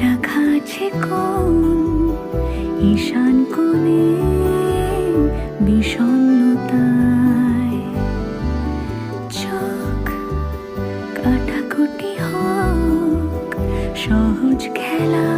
রাখা আছে কোন ঈশান কোণে বিষণ্ণতায়। চোখ কাটাকুটি হোক সহজ খেলা